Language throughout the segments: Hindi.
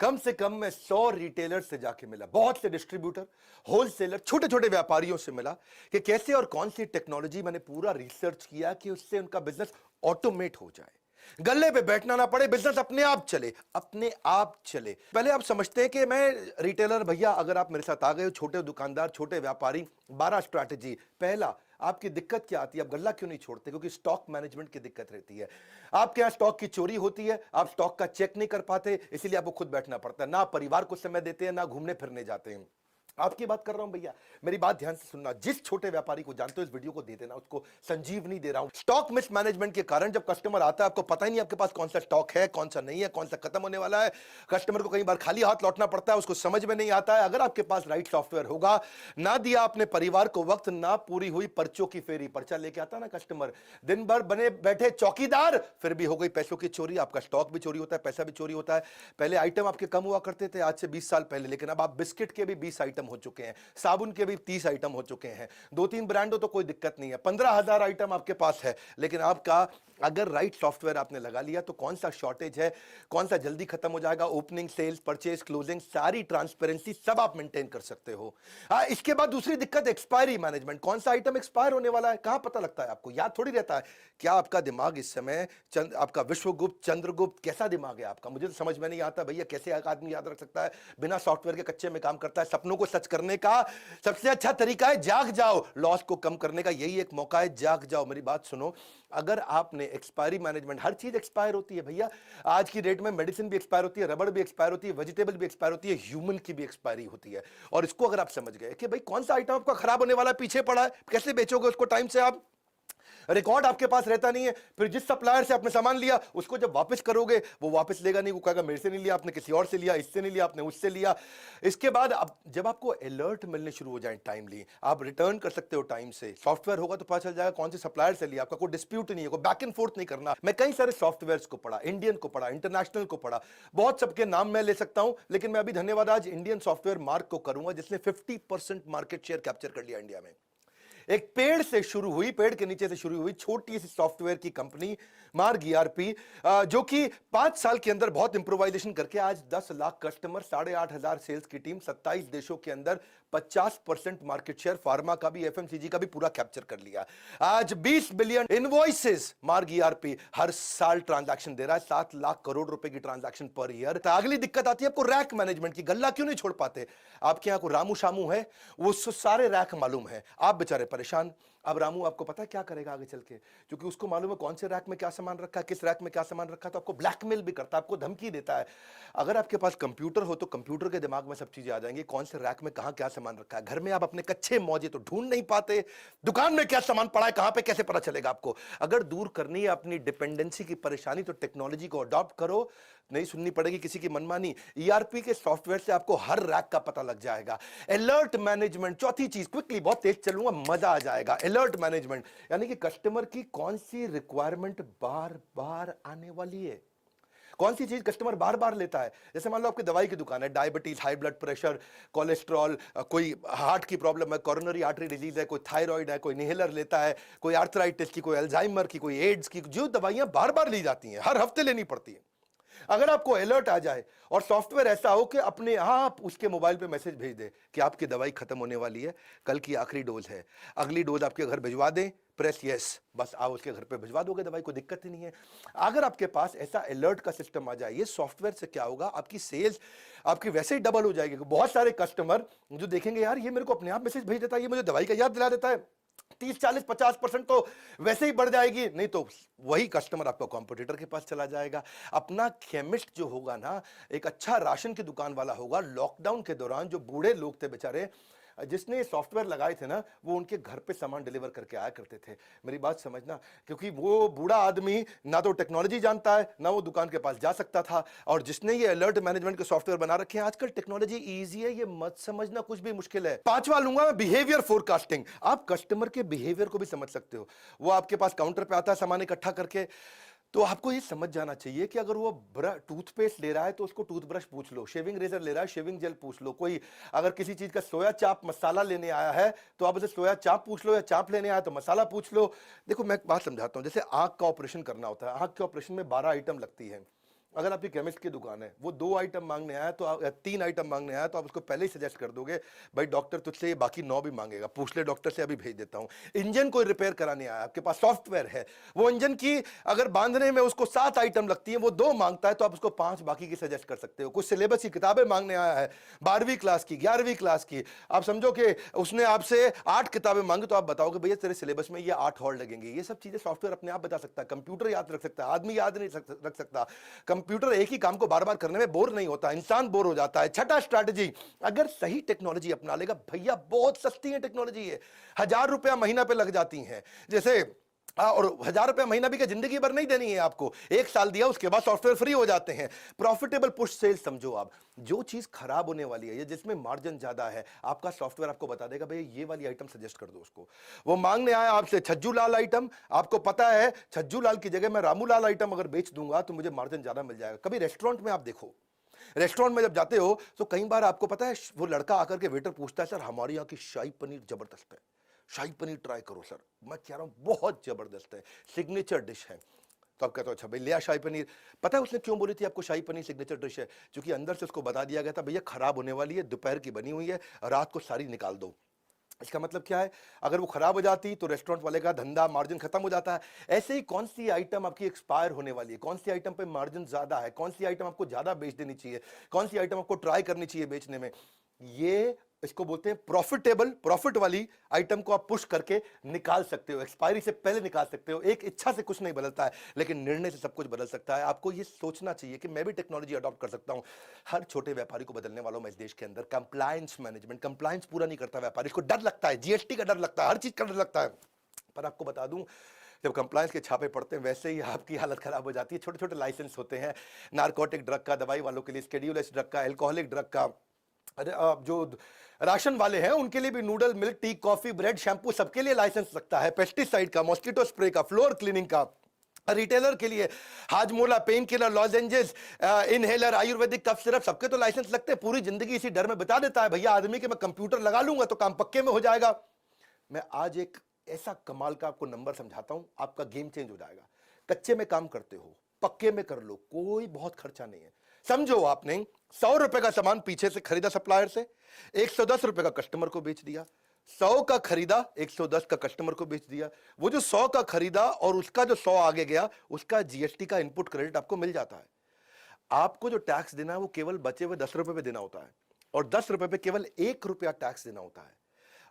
कम से कम मैं 100 रिटेलर से जाके मिला, बहुत से डिस्ट्रीब्यूटर, होलसेलर, छोटे छोटे व्यापारियों से मिला कि कैसे और कौन सी टेक्नोलॉजी, मैंने पूरा रिसर्च किया कि उससे उनका बिजनेस ऑटोमेट हो जाए, गल्ले पे बैठना ना पड़े, बिजनेस अपने आप चले, अपने आप चले। पहले आप समझते हैं कि मैं रिटेलर भैया, अगर आप मेरे साथ आ गए हो, छोटे दुकानदार, छोटे व्यापारी, 12 स्ट्रैटेजी। पहला, आपकी दिक्कत क्या आती है, आप गल्ला क्यों नहीं छोड़ते? क्योंकि स्टॉक मैनेजमेंट की दिक्कत रहती है। आपके यहां स्टॉक की चोरी होती है, आप स्टॉक का चेक नहीं कर पाते, इसीलिए आपको खुद बैठना पड़ता है, ना परिवार को समय देते हैं, ना घूमने फिरने जाते हैं। आपकी बात कर रहा हूं भैया, मेरी बात ध्यान से सुनना। जिस छोटे व्यापारी को जानते हो इस वीडियो को दे देना, उसको संजीवनी दे रहा हूं। स्टॉक मिसमैनेजमेंट के कारण जब कस्टमर आता है, आपको पता ही नहीं आपके पास कौन सा स्टॉक है, कौन सा नहीं है, कौन सा खत्म होने वाला है। कस्टमर को कई बार खाली हाथ लौटना पड़ता है, उसको समझ में नहीं आता है। अगर आपके पास राइट सॉफ्टवेयर होगा, ना दिया अपने परिवार को वक्त, ना पूरी हुई पर्चों की फेरी, पर्चा लेके आता ना कस्टमर, दिन भर बने बैठे चौकीदार, फिर भी हो गई पैसों की चोरी, आपका स्टॉक भी चोरी होता है, पैसा भी चोरी होता है। पहले आइटम आपके कम हुआ करते थे, आज से 20 साल पहले, लेकिन अब आप बिस्किट के भी 20 आइटम हो चुके हैं, साबुन के भी 30 आइटम हो चुके हैं। 2-3 ब्रांड हो तो कोई दिक्कत नहीं है, 15,000 आइटम आपके पास है। लेकिन आपका अगर राइट सॉफ्टवेयर आपने लगा लिया तो कौन सा शॉर्टेज है, कौन सा जल्दी खत्म हो जाएगा, ओपनिंग, सेल्स, परचेज, क्लोजिंग, सारी ट्रांसपेरेंसी सब आप मेंटेन कर सकते हो। इसके बाद दूसरी दिक्कत एक्सपायरी मैनेजमेंट। कौन सा आइटम एक्सपायर होने वाला है, कहां पता लगता है आपको? याद थोड़ी रहता है। क्या आपका दिमाग इस समय आपका विश्वगुप्त, चंद्रगुप्त, कैसा दिमाग है आपका? मुझे तो समझ में नहीं आता भैया, कैसे एक आदमी याद रख सकता है बिना सॉफ्टवेयर के, कच्चे में काम करता है। सपनों को सच करने का सबसे अच्छा तरीका है जाग जाओ, लॉस को कम करने का यही एक मौका है, जाग जाओ। मेरी बात सुनो, अगर आपने एक्सपायरी मैनेजमेंट, हर चीज एक्सपायर होती है भैया, आज की डेट में मेडिसिन भी एक्सपायर होती है, रबड़ भी एक्सपायर होती है, वेजिटेबल भी एक्सपायर होती है, ह्यूमन की भी एक्सपायरी होती है। और इसको अगर आप समझ गए कि भाई कौन सा आइटम आपका खराब होने वाला है, पीछे पड़ा है, कैसे बेचोगे उसको टाइम से? आप रिकॉर्ड आपके पास रहता नहीं है, फिर जिस सप्लायर से आपने सामान लिया उसको जब वापस करोगे, वो वापस लेगा नहीं, वो कहेगा मेरे से नहीं लिया आपने, किसी और से लिया, इससे नहीं लिया आपने, उससे लिया। इसके बाद अब जब आपको अलर्ट मिलने शुरू हो जाए टाइमली, आप रिटर्न कर सकते हो टाइम से। सॉफ्टवेयर होगा तो पता चल जाएगा कौन से सप्लायर से लिया, आपका कोई डिस्प्यूट नहीं है, कोई बैक एंड फोर्थ नहीं करना। मैं कई सारे सॉफ्टवेयर को पढ़ा, इंडियन को पढ़ा, इंटरनेशनल को पढ़ा, बहुत सबके नाम मैं ले सकता हूं, लेकिन मैं अभी धन्यवाद आज इंडियन सॉफ्टवेयर मार्क को करूंगा, जिसने 50% मार्केट शेयर कैप्चर कर लिया इंडिया में। एक पेड़ से शुरू हुई, पेड़ के नीचे से शुरू हुई छोटी सी सॉफ्टवेयर की कंपनी मार्ग ईआरपी, जो कि 5 साल के अंदर बहुत इंप्रोवाइजेशन करके आज 10 लाख कस्टमर, 8,500 सेल्स की टीम, 27 देशों के अंदर 50% मार्केट शेयर, फार्मा का भी, एफएमसीजी का भी पूरा कैप्चर कर लिया। आज 20 बिलियन इनवॉइसेस मार्ग ईआरपी हर साल ट्रांजैक्शन दे रहा है, 7 लाख करोड़ रुपए की ट्रांजैक्शन पर ईयर। तो अगली दिक्कत आती है आपको रैक मैनेजमेंट की। गल्ला क्यों नहीं छोड़ पाते? आपके यहां को रामू शामू है, वो सारे रैक मालूम है, आप बेचारे परेशान। अब रामू आपको पता है क्या करेगा आगे चल के? क्योंकि उसको मालूम है कौन से रैक में क्या सामान रखा है, किस रैक में क्या सामान रखा है, तो आपको ब्लैकमेल भी करता है, आपको धमकी देता है। अगर आपके पास कंप्यूटर हो तो कंप्यूटर के दिमाग में सब चीजें आ जाएंगी, कौन से रैक में कहां क्या सामान रखा है। घर में आप अपने कच्चे मौजे तो ढूंढ नहीं पाते, दुकान में क्या सामान पड़ा है, कहां पे कैसे पता चलेगा आपको? अगर दूर करनी है अपनी डिपेंडेंसी की परेशानी, तो टेक्नोलॉजी को अडॉप्ट करो, नहीं सुननी पड़ेगी किसी की मनमानी। ईआरपी के सॉफ्टवेयर से आपको हर रैक का पता लग जाएगा। अलर्ट मैनेजमेंट, चौथी चीज, क्विकली, बहुत तेज चलूंगा, मजा आ जाएगा। अलर्ट मैनेजमेंट यानी कि कस्टमर की कौन सी रिक्वायरमेंट बार बार आने वाली है, कौन सी चीज कस्टमर बार बार लेता है। जैसे मान लो आपकी दवाई की दुकान है, diabetes, high blood pressure, cholesterol, कोई हार्ट की प्रॉब्लम है, कोरोनरी आर्टरी डिजीज है, कोई थायराइड है, कोई इनहेलर लेता है, कोई आर्थराइटिस की, कोई अल्जाइमर की, कोई एड्स की, जो दवाइयां बार बार ली जाती हैं, हर हफ्ते लेनी पड़ती है। अगर आपको अलर्ट आ जाए और सॉफ्टवेयर ऐसा हो कि अपने आप उसके मोबाइल पे मैसेज भेज दे कि आपकी दवाई खत्म होने वाली है, कल की आखिरी डोज है, अगली डोज आपके घर भिजवा दें, प्रेस यस, बस आप उसके घर पे भिजवा दोगे दवाई, कोई दिक्कत ही नहीं है। अगर आपके पास ऐसा अलर्ट का सिस्टम आ जाए, ये सॉफ्टवेयर से क्या होगा, आपकी सेल्स आपकी वैसे ही डबल हो जाएगी। बहुत सारे कस्टमर जो देखेंगे यार ये मेरे को अपने आप मैसेज भेज देता है, ये मुझे दवाई का याद दिला देता है, 30-40-50% तो वैसे ही बढ़ जाएगी। नहीं तो वही कस्टमर आपका कॉम्पिटिटर के पास चला जाएगा। अपना केमिस्ट जो होगा ना, एक अच्छा राशन की दुकान वाला होगा, लॉकडाउन के दौरान जो बूढ़े लोग थे बेचारे, जिसने सॉफ्टवेयर लगाए थे ना, वो उनके घर पे सामान डिलीवर करके आया करते थे। मेरी बात समझना, क्योंकि वो बूढ़ा आदमी ना तो टेक्नोलॉजी जानता है, ना वो दुकान के पास जा सकता था। और जिसने ये अलर्ट मैनेजमेंट के सॉफ्टवेयर बना रखे हैं, आजकल टेक्नोलॉजी इजी है, ये मत समझना कुछ भी मुश्किल है। पांचवा लूंगा मैं, बिहेवियर फोरकास्टिंग। आप कस्टमर के बिहेवियर को भी समझ सकते हो। वो आपके पास काउंटर पे आता है सामान इकट्ठा करके, तो आपको ये समझ जाना चाहिए कि अगर वो टूथपेस्ट ले रहा है तो उसको टूथब्रश पूछ लो, शेविंग रेजर ले रहा है शेविंग जेल पूछ लो, कोई अगर किसी चीज का सोया चाप मसाला लेने आया है तो आप उसे सोया चाप पूछ लो, या चाप लेने आया तो मसाला पूछ लो। देखो मैं एक बात समझाता हूं, जैसे आंख का ऑपरेशन करना होता है, आंख के ऑपरेशन में 12 आइटम लगती है, अगर आपकी केमिस्ट की दुकान है, वो 2 आइटम मांगने आया तो आप, या 3 आइटम मांगने आया तो आप उसको पहले ही सजेस्ट कर दोगे, भाई डॉक्टर तुझसे ये बाकी 9 भी मांगेगा, पूछ ले डॉक्टर से, अभी भेज देता हूं। इंजन कोई रिपेयर कराने आया, आपके पास सॉफ्टवेयर है, वो इंजन की अगर बांधने में उसको 7 आइटम लगती है, वो 2 मांगता है तो आप उसको 5 बाकी की सजेस्ट कर सकते हो। कुछ सिलेबस की किताबें मांगने आया है, 12वीं क्लास की, 11वीं क्लास की, आप समझो कि उसने आपसे 8 किताबें मांगी, तो आप बताओगे भैया तेरे सिलेबस में ये 8 और लगेंगे। ये सब चीजें सॉफ्टवेयर अपने आप बता सकता है, कंप्यूटर याद रख सकता है, आदमी याद नहीं रख सकता। कंप्यूटर एक ही काम को बार बार करने में बोर नहीं होता, इंसान बोर हो जाता है। छठा स्ट्रैटेजी, अगर सही टेक्नोलॉजी अपना लेगा, भैया बहुत सस्ती है टेक्नोलॉजी है, 1000 रुपया महीना पे लग जाती है। जैसे और 1000 रुपया महीना भी क्या जिंदगी भर नहीं देनी है आपको, 1 साल दिया उसके बाद सॉफ्टवेयर फ्री हो जाते हैं। प्रॉफिटेबल पुश सेल समझो आप, जो चीज खराब होने वाली है या जिसमें मार्जिन ज्यादा है, आपका सॉफ्टवेयर आपको बता देगा भाई ये वाली आइटम सजेस्ट कर दो उसको। वो मांगने आया आपसे छज्जू लाल आइटम, आपको पता है छज्जू लाल की जगह मैं रामू लाल आइटम अगर बेच दूंगा तो मुझे मार्जिन ज्यादा मिल जाएगा। कभी रेस्टोरेंट में आप देखो, रेस्टोरेंट में जब जाते हो तो कई बार आपको पता है वो लड़का आकर के वेटर पूछता है, सर हमारे यहाँ की शाही पनीर जबरदस्त है, शाही पनीर ट्राई करो सर। मैं कह रहा हूं बहुत जबरदस्त है, सिग्नेचर डिश है। तो आप कहते हो अच्छा भाई लिया शाही पनीर। पता है उसने क्यों बोली थी आपको शाही पनीर सिग्नेचर डिश है? क्योंकि अंदर से उसको बता दिया गया था भैया खराब होने वाली है, दोपहर की बनी हुई है, रात को सारी निकाल दो। इसका मतलब क्या है, अगर वो खराब हो जाती तो रेस्टोरेंट वाले का धंधा मार्जिन खत्म हो जाता है। ऐसे ही कौन सी आइटम आपकी एक्सपायर होने वाली है, कौन सी आइटम पे मार्जिन ज्यादा है, कौन सी आइटम आपको ज्यादा बेच देनी चाहिए, कौन सी आइटम आपको ट्राई करनी चाहिए बेचने में, ये इसको बोलते हैं प्रॉफिटेबल। प्रॉफिट वाली आइटम को आप पुश करके निकाल सकते हो, एक्सपायरी से पहले निकाल सकते हो। एक इच्छा से कुछ नहीं बदलता है, लेकिन निर्णय से सब कुछ बदल सकता है। आपको ये सोचना चाहिए कि मैं भी टेक्नोलॉजी अडॉप्ट कर सकता हूं। हर छोटे व्यापारी को बदलने वालों में इस देश के अंदर कंप्लायंस मैनेजमेंट, कंप्लायंस पूरा नहीं करता व्यापारी, इसको डर लगता है, जीएसटी का डर लगता है, हर चीज का डर लगता है। पर आपको बता दूं, जब कंप्लायंस के छापे पड़ते हैं वैसे ही आपकी हालत खराब हो जाती है। छोटे छोटे लाइसेंस होते हैं, नारकोटिक ड्रग का, दवाई वालों के लिए स्केड्यूल एस ड्रग का, एल्कोहलिक ड्रग का, अरे जो राशन वाले हैं उनके लिए भी noodle, milk, tea, coffee, bread, shampoo सबके लिए लाइसेंस लगता है, पेस्टिसाइड का, मॉस्किटो स्प्रे का, फ्लोर क्लीनिंग का। रिटेलर के लिए Hajmola, painkiller, lozenges, inhaler, ayurvedic cough syrup, सबके तो लाइसेंस लगते हैं। पूरी जिंदगी इसी डर में बिता देता है भैया आदमी कि मैं कंप्यूटर लगा लूंगा तो काम पक्के में हो जाएगा। मैं आज एक ऐसा कमाल का आपको नंबर समझाता हूं, आपका गेम चेंज हो जाएगा। कच्चे में काम करते हो, पक्के में कर लो, कोई बहुत खर्चा नहीं है। समझो आपने 100 रुपए का सामान पीछे से खरीदा सप्लायर से, 110 रुपए का कस्टमर को बेच दिया। 100 का खरीदा, 110 का कस्टमर को बेच दिया। वो जो 100 का खरीदा और उसका जो 100 आगे गया, उसका जीएसटी का इनपुट क्रेडिट आपको मिल जाता है। आपको जो टैक्स देना है वो केवल बचे हुए 10 रुपए पे देना होता है, और 10 रुपए पे केवल 1 रुपया टैक्स देना होता है।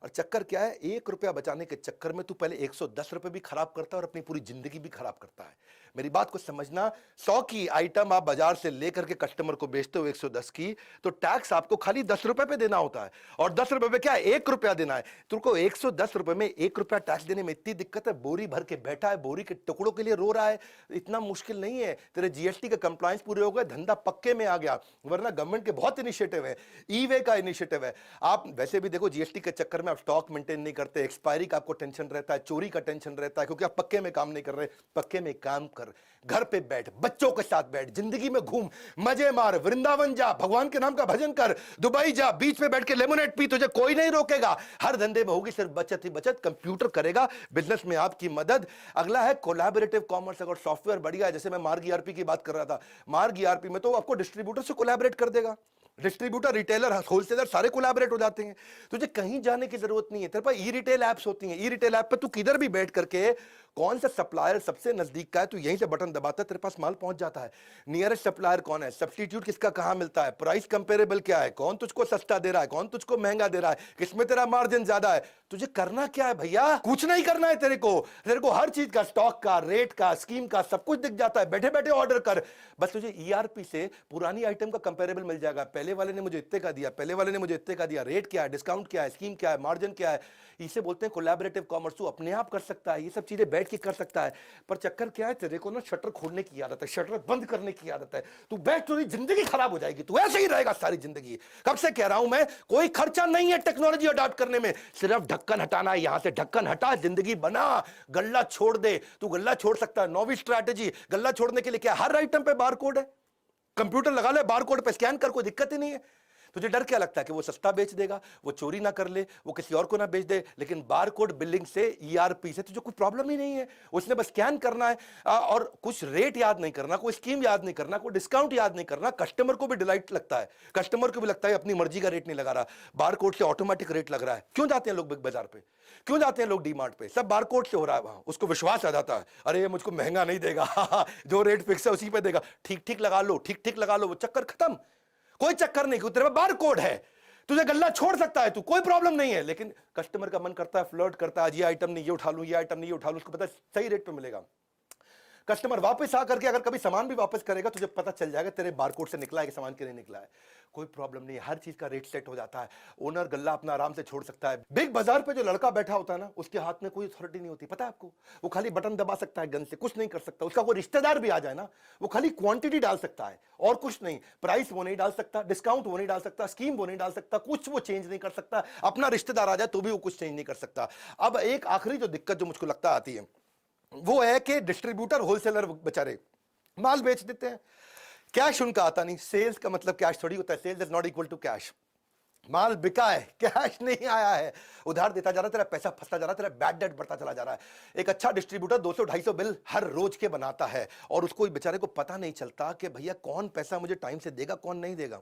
और चक्कर क्या है, 1 रुपया बचाने के चक्कर में तू पहले 110 रुपए भी खराब करता है और अपनी पूरी जिंदगी भी खराब करता है। मेरी बात को समझना, 100 की आइटम आप बाजार से लेकर के कस्टमर को बेचते हो 110 की, तो टैक्स आपको खाली 10 रुपए पे देना होता है। और 10 रुपए पे क्या 1 रुपया देना है। तुमको 110 रुपए में 1 रुपया टैक्स देने में इतनी दिक्कत है, बोरी भर के बैठा है, बोरी के टुकड़ों के लिए रो रहा है, इतना मुश्किल नहीं है। तेरे जीएसटी के कंप्लायंस पूरे हो गए, धंधा पक्के में आ गया। वरना गवर्नमेंट के बहुत इनिशिएटिव है, ई वे का इनिशिएटिव है। आप वैसे भी देखो जीएसटी के चक्कर में आप स्टॉक मेंटेन नहीं करते, एक्सपायरी का आपको टेंशन रहता है, चोरी का टेंशन रहता है, क्योंकि आप पक्के में काम नहीं कर रहे। पक्के में काम कर, घर पे बैठ, बच्चों के साथ बैठ, जिंदगी में घूम, मजे मार, वृंदावन जा, भगवान के नाम का भजन कर, दुबई जा, बीच पे बैठ के लेमोनेड पी, तुझे कोई नहीं रोकेगा। हर धंधे में होगी सिर्फ बचत ही बचत, कंप्यूटर करेगा बिजनेस में आपकी मदद। अगला है कोलैबोरेटिव कॉमर्स। अगर सॉफ्टवेयर बढ़िया है, जैसे मैं मार्ग ईआरपी की बात कर रहा था, मार्ग ईआरपी में तो आपको डिस्ट्रीब्यूटर से कोलैबोरेट कर देगा। डिस्ट्रीब्यूटर, रिटेलर, होलसेलर सारे कोलैबोरेट हो जाते हैं। तुझे कहीं जाने की जरूरत नहीं है। तेरे पास ई रिटेल एप्स होती हैं, ई रिटेल ऐप पे तू किधर भी बैठ करके कौन सा सप्लायर सबसे नजदीक का है, तू यहीं से बटन दबाता है, तेरे पास माल पहुंच जाता है। नियरेस्ट सप्लायर कौन है, सब्स्टिट्यूट किसका कहां मिलता है, प्राइस कंपेरेबल क्या है, कौन तुझको सस्ता दे रहा है, कौन तुझको महंगा दे रहा है, किसमें तेरा मार्जिन ज्यादा है। तुझे करना क्या है भैया, कुछ नहीं करना है। तेरे को हर चीज का, स्टॉक का, रेट का, स्कीम का सब कुछ दिख जाता है। बैठे बैठे ऑर्डर कर, बस तुझे ईआरपी से पुरानी आइटम का कंपेरेबल मिल जाएगा। पहले वाले ने मुझे इतने का दिया, पहले वाले ने मुझे इतने का दिया, रेट क्या है, डिस्काउंट क्या है, स्कीम क्या है, मार्जिन क्या है। इसे बोलते हैं कोलैबोरेटिव कॉमर्स। तू अपने आप कर सकता है, ये सब चीजें बैठ के कर सकता है। पर चक्कर क्या है, तेरे को ना शटर खोलने की आदत है, शटर बंद करने की आदत है। तू बैठ, तेरी जिंदगी खराब हो जाएगी, तू ऐसे ही रहेगा सारी जिंदगी। कब से कह रहा हूं मैं, कोई खर्चा नहीं है टेक्नोलॉजी अडॉप्ट करने में, सिर्फ ढक्कन हटाना है। यहां से ढक्कन हटा, जिंदगी बना, गल्ला छोड़ दे। तू गल्ला छोड़ सकता है। 9वीं स्ट्रैटेजी, गल्ला छोड़ने के लिए क्या, हर आइटम पे बारकोड है, कंप्यूटर लगा ले, बारकोड पे स्कैन कर, कोई दिक्कत ही नहीं है। तुझे डर क्या लगता है कि वो सस्ता बेच देगा, वो चोरी ना कर ले, वो किसी और को ना बेच दे? लेकिन बारकोड बिलिंग से, ईआरपी से तुझे कोई प्रॉब्लम ही नहीं है। उसने बस स्कैन करना है और कुछ रेट याद नहीं करना, कोई स्कीम याद नहीं करना, कोई डिस्काउंट याद नहीं करना। कस्टमर को भी डिलाइट लगता है, कस्टमर को भी लगता है अपनी मर्जी का रेट नहीं लगा रहा, बारकोड से ऑटोमेटिक रेट लग रहा है। क्यों जाते हैं लोग बिग बाजार पे, क्यों जाते हैं लोग डीमार्ट पे? सब बारकोड से हो रहा है वहां। उसको विश्वास आ जाता है, अरे ये मुझको महंगा नहीं देगा जो रेट फिक्स है उसी पे देगा, ठीक ठीक लगा लो, ठीक ठीक लगा लो, वो चक्कर खत्म। कोई चक्कर नहीं, तेरे पास बारकोड है, तुझे गल्ला छोड़ सकता है तू, कोई प्रॉब्लम नहीं है। लेकिन कस्टमर का मन करता है, फ्लर्ट करता है, आज ये आइटम नहीं ये उठा लूं, ये आइटम नहीं ये उठा लूं, उसको पता है सही रेट पे मिलेगा। कस्टमर वापस आकर के अगर कभी सामान भी वापस करेगा, तुझे पता चल जाएगा तेरे बारकोड से निकला है कि सामान के नहीं निकला है। कोई प्रॉब्लम नहीं है, हर चीज का रेट सेट हो जाता है। ओनर गल्ला अपना आराम से छोड़ सकता है। बिग बाजार पे जो लड़का बैठा होता है ना, उसके हाथ में कोई अथॉरिटी नहीं होती, पता है आपको? वो खाली बटन दबा सकता है, गन से कुछ नहीं कर सकता। उसका कोई रिश्तेदार भी आ जाए ना, वो खाली क्वांटिटी डाल सकता है और कुछ नहीं। प्राइस वो नहीं डाल सकता, डिस्काउंट वो नहीं डाल सकता, स्कीम वो नहीं डाल सकता, कुछ वो चेंज नहीं कर सकता। अपना रिश्तेदार आ जाए तो भी वो कुछ चेंज नहीं कर सकता। अब एक आखिरी जो दिक्कत जो मुझको लगता आती है वो है कि डिस्ट्रीब्यूटर होलसेलर बेचारे माल बेच देते हैं, कैश उनका आता नहीं। सेल्स का मतलब कैश थोड़ी होता है, sales is not equal to cash. माल बिका है, कैश नहीं आया है, उधार देता जा रहा है, तेरा पैसा फंसता जा रहा है, तेरा बैड डेट बढ़ता चला जा रहा है। एक अच्छा डिस्ट्रीब्यूटर 200-250 बिल हर रोज के बनाता है और उसको बेचारे को पता नहीं चलता कि भैया कौन पैसा मुझे टाइम से देगा, कौन नहीं देगा।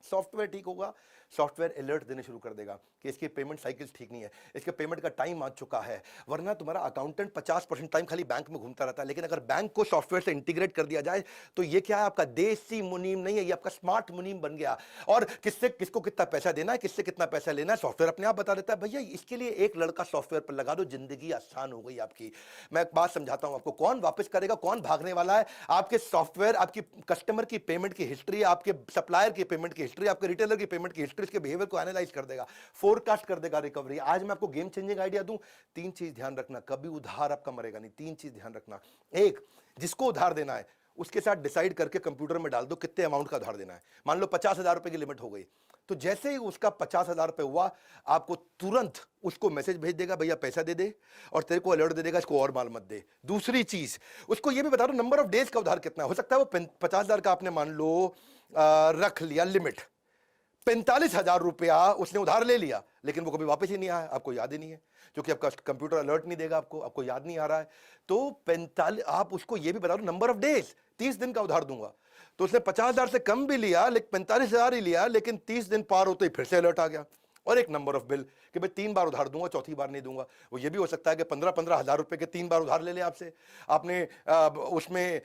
सॉफ्टवेयर ठीक होगा, सॉफ्टवेयर अलर्ट देने शुरू कर देगा कि इसकी पेमेंट साइकिल्स ठीक नहीं है, इसके पेमेंट का टाइम आ चुका है। वरना तुम्हारा अकाउंटेंट 50% टाइम खाली बैंक में घूमता रहता है। लेकिन अगर बैंक को सॉफ्टवेयर से इंटीग्रेट कर दिया जाए तो ये क्या है, आपका देसी मुनीम नहीं है, ये आपका स्मार्ट मुनीम बन गया। और किससे किसको कितना पैसा देना है, किससे कितना पैसा लेना है, सॉफ्टवेयर अपने आप बता देता है। भैया इसके लिए एक लड़का सॉफ्टवेयर पर लगा दो, जिंदगी आसान हो गई आपकी। मैं एक बात समझाता हूं आपको, कौन वापस करेगा, कौन भागने वाला है? आपके सॉफ्टवेयर आपकी कस्टमर की पेमेंट की हिस्ट्री, आपके सप्लायर की पेमेंट की हिस्ट्री, आपके रिटेलर की पेमेंट की हिस्ट्री, इसके बिहेवियर को एनालाइज कर देगा, फोरकास्ट कर देगा रिकवरी। आज मैं आपको गेम चेंजिंग आइडिया दूं, 3 चीज ध्यान रखना, कभी उधार आपका मरेगा नहीं। 3 चीज ध्यान रखना। एक, जिसको उधार देना है उसके साथ डिसाइड करके कंप्यूटर में डाल दो कितने अमाउंट का उधार देना है। मान लो 50,000 रुपए की लिमिट हो गई, तो जैसे ही उसका 50,000 रुपए हुआ, आपको तुरंत उसको मैसेज भेज देगा, भैया पैसा दे दे, और तेरे को अलर्ट दे देगा इसको और माल मत दे। दूसरी चीज, उसको ये भी बता दो नंबर ऑफ डेज का उधार कितना हो सकता है। वो 50,000 का आपने मान लो रख लिया लिमिट, 45,000 रुपया उसने उधार ले लिया, लेकिन वो कभी वापस ही नहीं आया, आपको याद ही नहीं है, क्योंकि आपका कंप्यूटर अलर्ट नहीं देगा आपको, आपको याद नहीं आ रहा है। तो 45, आप उसको ये भी बता दो नंबर ऑफ डेज, 30 दिन का उधार दूंगा। तो उसने 50,000 से कम भी लिया, लेकिन 45,000 ही लिया, लेकिन 30 दिन पार होते ही फिर से अलर्ट आ गया। और एक नंबर ऑफ बिल कि भाई 3 बार उधार दूंगा, चौथी बार नहीं दूंगा। वो ये भी हो सकता है कि 15-15 हजार रुपए के 3 बार उधार ले ले आपसे, आपने उसमें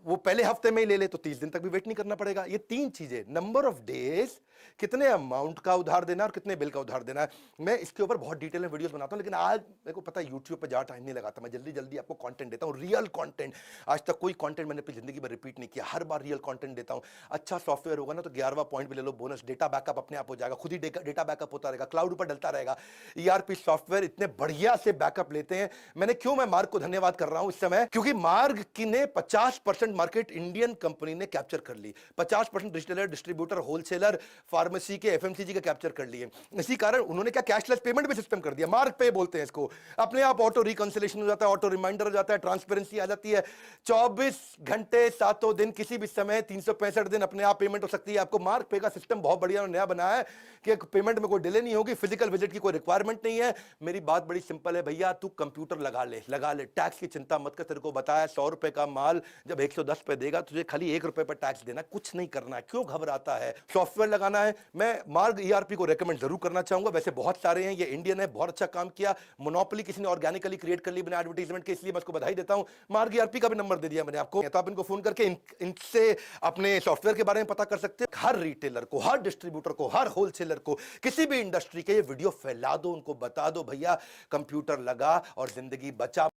वो पहले हफ्ते में ही ले ले तो 30 दिन तक भी वेट नहीं करना पड़ेगा। ये 3 चीजें, नंबर ऑफ डेज, कितने अमाउंट का उधार देना और कितने बिल का उधार देना है, मैं इसके ऊपर बहुत डिटेल में वीडियोस बनाता हूं। लेकिन आज मेरे को पता है यूट्यूब पे ज्यादा टाइम नहीं लगाता, मैं जल्दी जल्दी आपको कंटेंट देता हूं, रियल कंटेंट। आज तक कोई कंटेंट मैंने अपनी जिंदगी में रिपीट नहीं किया, हर बार रियल कंटेंट देता हूं। अच्छा सॉफ्टवेयर होगा ना तो 11वां पॉइंट भी ले लो बोनस, डेटा बैकअप अपने आप हो जाएगा, खुद ही डेटा बैकअप होता रहेगा, क्लाउड पर डलता रहेगा। ईआरपी सॉफ्टवेयर इतने बढ़िया से बैकअप लेते हैं। मैं मार्ग को धन्यवाद कर रहा हूं इस समय, क्योंकि मार्ग की ने 50% मार्केट इंडियन कंपनी ने कैप्चर कर ली। 50% रिटेलर, डिस्ट्रीब्यूटर, होलसेलर, फार्मेसी के, एफएमसीजी के कैप्चर कर लिए। इसी कारण उन्होंने क्या कैशलेस पेमेंट भी सिस्टम कर दिया, मार्ग पे बोलते हैं इसको। अपने आप ऑटो रिकंसिलेशन हो जाता है, ऑटो रिमाइंडर हो जाता है, ट्रांसपेरेंसी आ जाती है। 24 घंटे 7 दिन किसी भी समय 365 दिन अपने आप पेमेंट हो सकती है। आपको मार्ग पे का सिस्टम बहुत बढ़िया और नया बनाया है कि पेमेंट में कोई डिले नहीं होगी, फिजिकल विजिट की कोई रिक्वायरमेंट नहीं है। मेरी बात बड़ी सिंपल है भैया, तू कंप्यूटर लगा ले, टैक्स की चिंता मत कर। तेरे को बताया 100 रुपए का माल जब 110 पे देगा, तुझे खाली 1 रुपए पर टैक्स देना, कुछ नहीं करना है। क्यों घबराता है? सॉफ्टवेयर लगाना है। मैं मार्ग ईआरपी को रेकमेंड जरूर करना चाहूंगा, वैसे बहुत सारे हैं, ये इंडियन है, बहुत अच्छा काम किया। मोनोपोली किसी ने ऑर्गेनिकली क्रिएट कर ली बिना एडवर्टाइजमेंट के, इसलिए मैं उसको बधाई देता हूं। मार्ग ईआरपी का भी नंबर दे दिया मैंने आपको, तो आप इनको फोन करके इनसे अपने सॉफ्टवेयर के बारे में पता कर सकते हैं। हर रिटेलर को, हर डिस्ट्रीब्यूटर को, हर होलसेलर को, किसी भी इंडस्ट्री के ये वीडियो फैला दो, उनको बता दो भैया कंप्यूटर लगा और जिंदगी बचा।